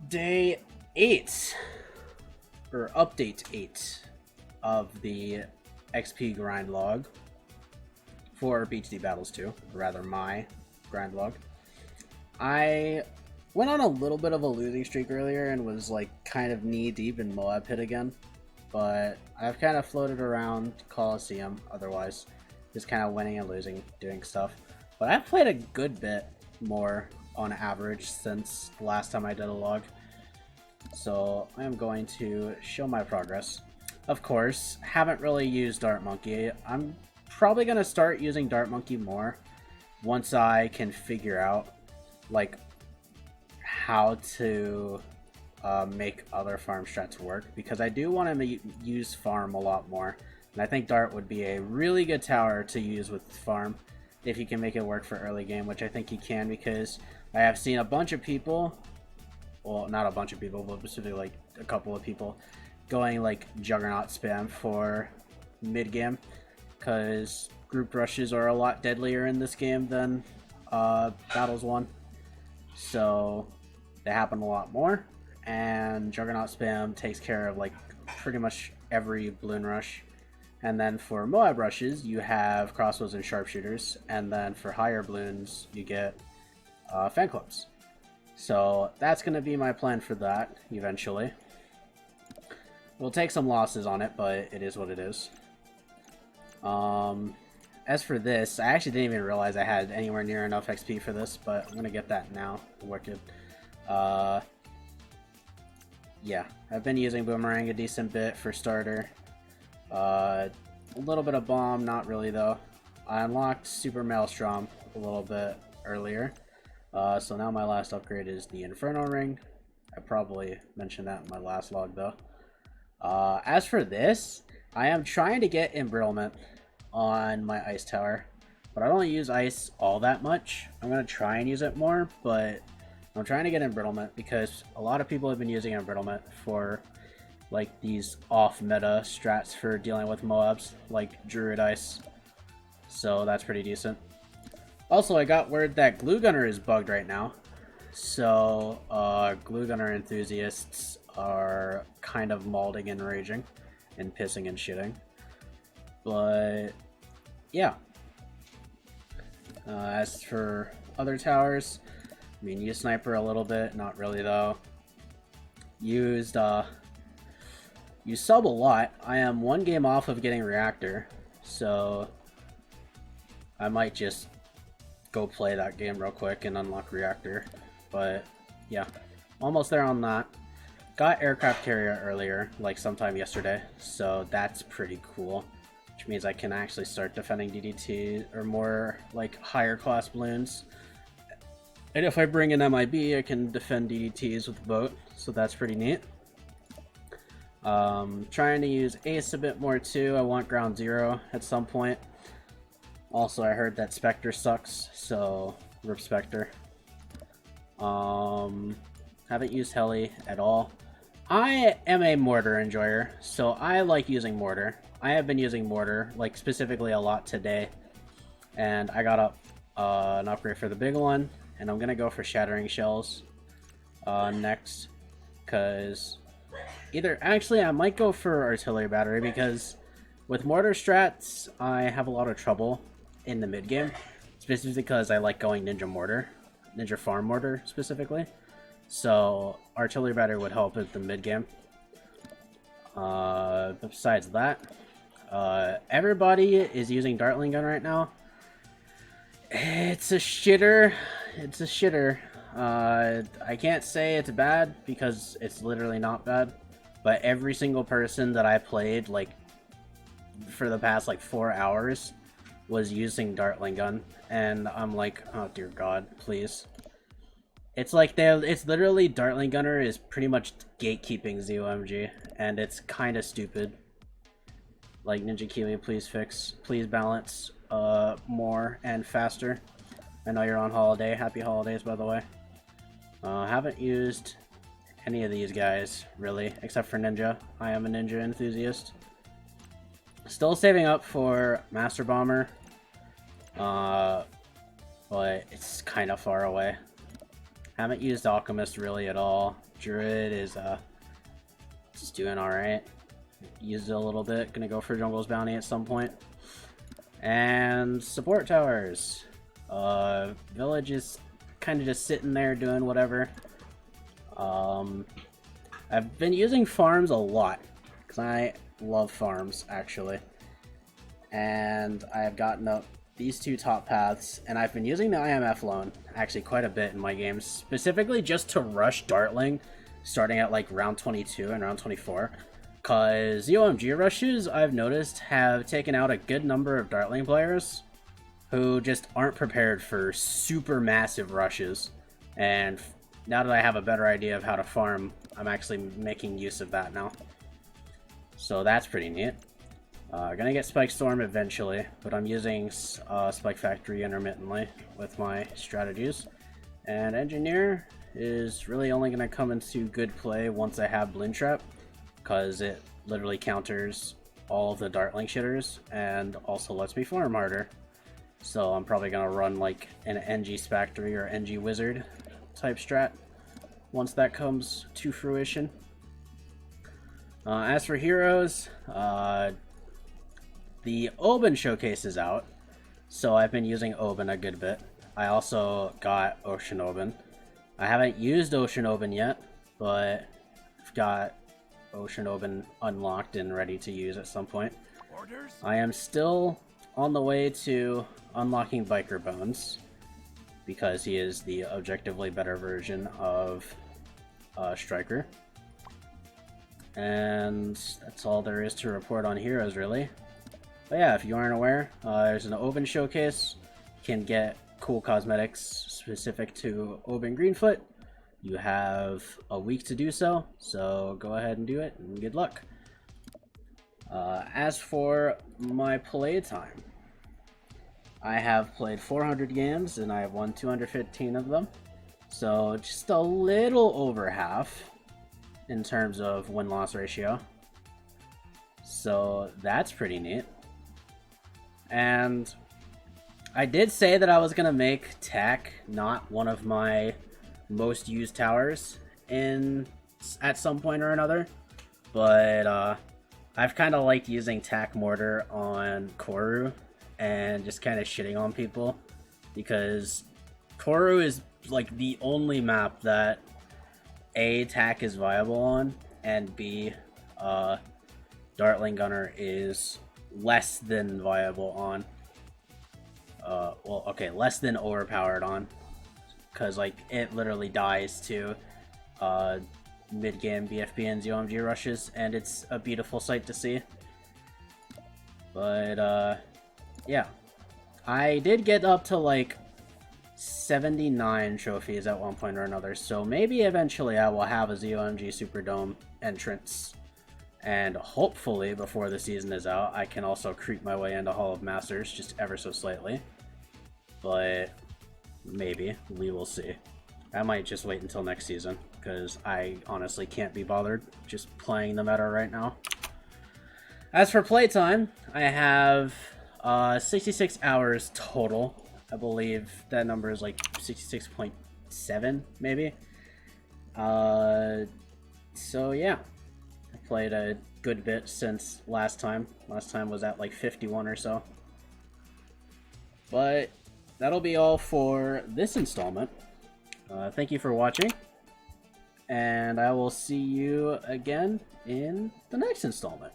Day 8, or update 8 of the XP grind log for BTD Battles 2, or rather my grind log. I went on a little bit of a losing streak earlier and was like kind of knee deep in Moab pit again, but I've kind of floated around Coliseum otherwise, just kind of winning and losing, doing stuff. But I've played a good bit more on average since the last time I did a log. So I am going to show my progress. Of course, haven't really used Dart Monkey. I'm probably going to start using Dart Monkey more once I can figure out like how to make other farm strats work, because I do want to use farm a lot more, and I think Dart would be a really good tower to use with farm if you can make it work for early game, which I think you can, because I have seen a bunch of people, well, not a bunch of people, but specifically like a couple of people going like Juggernaut spam for mid game, because group rushes are a lot deadlier in this game than Battles 1. So they happen a lot more, and Juggernaut spam takes care of like pretty much every balloon rush. And then for Moab rushes, you have crossbows and sharpshooters, and then for higher balloons, you get fan clubs. So that's going to be my plan for that eventually. We'll take some losses on it, but it is what it is. As for this, I actually didn't even realize I had anywhere near enough XP for this, but I'm going to get that now. Wicked. Yeah, I've been using Boomerang a decent bit for starter. A little bit of Bomb, not really though. I unlocked Super Maelstrom a little bit earlier. So now my last upgrade is the Inferno Ring. I probably mentioned that in my last log though. As for this, I am trying to get Embrittlement on my ice tower, but I don't use ice all that much. I'm going to try and use it more, but I'm trying to get Embrittlement because a lot of people have been using Embrittlement for like these off-meta strats for dealing with Moabs, like Druid Ice. So that's pretty decent. Also, I got word that Glue Gunner is bugged right now. So, Glue Gunner enthusiasts are kind of malding and raging and pissing and shitting. But, yeah. As for other towers, I mean, used Sniper a little bit, not really though. Used Sub a lot. I am one game off of getting Reactor, so I might just go play that game real quick and unlock Reactor. But yeah, almost there on that. Got Aircraft Carrier earlier, like sometime yesterday, so that's pretty cool. Which means I can actually start defending DDT or more like higher class balloons. And if I bring an MIB, I can defend DDTs with the boat, so that's pretty neat. Trying to use Ace a bit more too. I want Ground Zero at some point. Also, I heard that Spectre sucks, so rip Spectre. Haven't used Heli at all. I am a Mortar enjoyer, so I like using Mortar. I have been using Mortar, like specifically a lot today, and I got up an upgrade for the big one, and I'm gonna go for Shattering Shells next, because actually I might go for Artillery Battery, because with Mortar strats I have a lot of trouble in the mid game, specifically because I like going Ninja Farm Mortar specifically. So Artillery Battery would help with the mid game. Besides that, everybody is using Dartling gun right now. It's a shitter. It's a shitter. I can't say it's bad because it's literally not bad, but every single person that I played like for the past like 4 hours was using Dartling gun, and I'm like, oh dear god, please. It's like it's literally Dartling Gunner is pretty much gatekeeping ZOMG, and it's kind of stupid. Like, Ninja Kiwi, please balance more and faster. I know you're on holiday. Happy holidays, by the way. Haven't used any of these guys really, except for Ninja. I am a Ninja enthusiast. Still saving up for Master Bomber, but it's kind of far away. Haven't used Alchemist really at all. Druid is just doing alright. Used it a little bit. Gonna go for Jungle's Bounty at some point. And support towers. Village is kind of just sitting there doing whatever. I've been using farms a lot because I love farms actually. And I've gotten up these two top paths, and I've been using the IMF loan actually quite a bit in my games, specifically just to rush Dartling, starting at like round 22 and round 24. Because OMG rushes, I've noticed, have taken out a good number of Dartling players who just aren't prepared for super massive rushes. And now that I have a better idea of how to farm, I'm actually making use of that now. So that's pretty neat. Gonna get Spike Storm eventually, but I'm using Spike Factory intermittently with my strategies. And Engineer is really only gonna come into good play once I have Bloon Trap, because it literally counters all of the Dartling shitters and also lets me farm harder. So I'm probably gonna run like an NG Factory or NG Wizard type strat once that comes to fruition. As for heroes, the Oben showcase is out, so I've been using Oben a good bit. I also got Ocean Oben. I haven't used Ocean Oben yet, but I've got Ocean Oben unlocked and ready to use at some point. Orders? I am still on the way to unlocking Biker Bones, because he is the objectively better version of Striker. And that's all there is to report on heroes, really. But yeah, if you aren't aware, there's an Oben showcase. You can get cool cosmetics specific to Oben Greenfoot. You have a week to do so go ahead and do it, and good luck. As for my playtime, I have played 400 games, and I have won 215 of them. So just a little over half in terms of win-loss ratio. So that's pretty neat. And I did say that I was gonna make Tack not one of my most used towers at some point or another, but I've kind of liked using Tack Mortar on Koru and just kind of shitting on people, because Koru is like the only map that A, Tack is viable on, and B, Dartling Gunner is less than viable on. Well, okay, less than overpowered on, because like it literally dies to mid-game BFB and ZOMG rushes, and it's a beautiful sight to see. But yeah, I did get up to like 79 trophies at one point or another, so maybe eventually I will have a ZOMG Superdome entrance. And hopefully, before the season is out, I can also creep my way into Hall of Masters, just ever so slightly. But maybe. We will see. I might just wait until next season, because I honestly can't be bothered just playing the meta right now. As for playtime, I have 66 hours total. I believe that number is like 66.7, maybe. So yeah. Played a good bit since last time. Last time was at like 51 or so. But that'll be all for this installment. Thank you for watching, and I will see you again in the next installment.